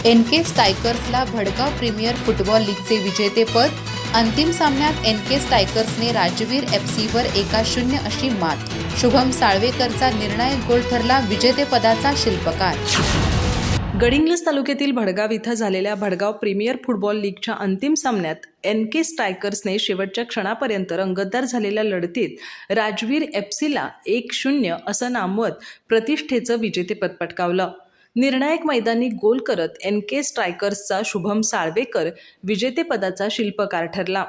NK स्ट्रायकर्सला Bhadgaon premier football लीगचे विजेतेपद. अंतिम सामन्यात एनके स्ट्रायकर्सने राजवीर एफसीवर 1-0 अशी मात. शुभम साळवेकरचा निर्णायक गोल ठरला विजेतेपदाचा शिल्पकार. गडिंग्लज तालुक्यातील भडगाव इथं झालेल्या भडगाव प्रीमियर फुटबॉल लीगच्या अंतिम सामन्यात एनके स्ट्रायकर्सने शेवटच्या क्षणापर्यंत रंगतदार झालेल्या लढतीत राजवीर एफसीला 1-0 असं नामवत प्रतिष्ठेचं विजेतेपद पटकावलं. निर्णायक मैदानी गोल करत एनके स्ट्रायकर्सचा शुभम साळवेकर विजेतेपदाचा शिल्पकार ठरला.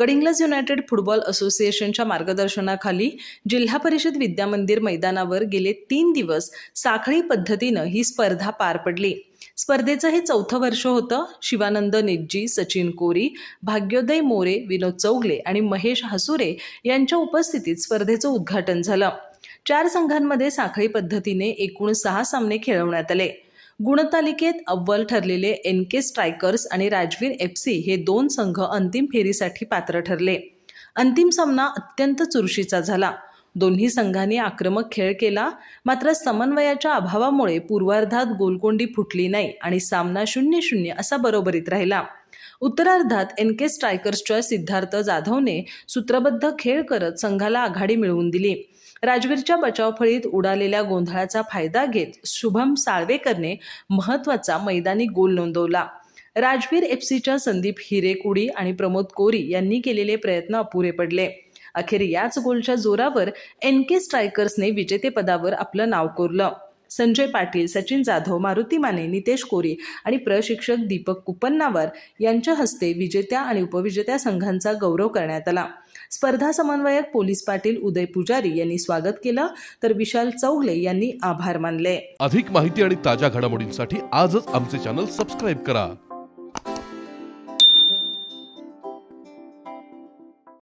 गडिंग्लज युनायटेड फुटबॉल असोसिएशनच्या मार्गदर्शनाखाली जिल्हा परिषद विद्यामंदिर मैदानावर गेले 3 दिवस साखळी पद्धतीनं ही स्पर्धा पार पडली. स्पर्धेचं हे 4थं वर्ष होतं. शिवानंद नेज्जी, सचिन कोरी, भाग्योदय मोरे, विनोद चौगले आणि महेश हसुरे यांच्या उपस्थितीत स्पर्धेचं उद्घाटन झालं. 4 संघांमध्ये साखळी पद्धतीने एकूण 6 सामने खेळवण्यात आले. गुणतालिकेत अव्वल ठरलेले एनके स्ट्रायकर्स आणि राजवीर एफसी हे 2 संघ अंतिम फेरीसाठी पात्र ठरले. अंतिम सामना अत्यंत चुरशीचा झाला. दोन्ही संघांनी आक्रमक खेळ केला, मात्र समन्वयाच्या अभावामुळे पूर्वार्धात गोलकोंडी फुटली नाही आणि सामना 0-0 असा बरोबरीत राहिला. उत्तरार्धात एनके स्ट्रायकर्सच्या सिद्धार्थ जाधवने सूत्रबद्ध खेळ करत संघाला आघाडी मिळवून दिली. राजवीरच्या बचावफळीत उडालेल्या गोंधळाचा फायदा घेत शुभम साळवेकरने महत्त्वाचा मैदानी गोल नोंदवला. राजवीर एफसीच्या संदीप हिरेकुडी आणि प्रमोद कोरी यांनी केलेले प्रयत्न अपुरे पडले. अखेर याच गोलच्या जोरावर एनके स्ट्रायकर्सने विजेतेपदावर आपलं नाव कोरलं. संजय पाटील, सचिन जाधव, मारुती माने, नितेश कोरी आणि प्रशिक्षक दीपक कुपन्नावर यांच्या हस्ते विजेत्या आणि उपविजेत्या संघांचा गौरव करण्यात आला. स्पर्धा समन्वयक पोलीस पाटील उदय पुजारी यांनी स्वागत केलं, तर विशाल चौगले यांनी आभार मानले. अधिक माहिती आणि ताज्या घडामोडींसाठी आजच आमचे चॅनल सबस्क्राईब करा.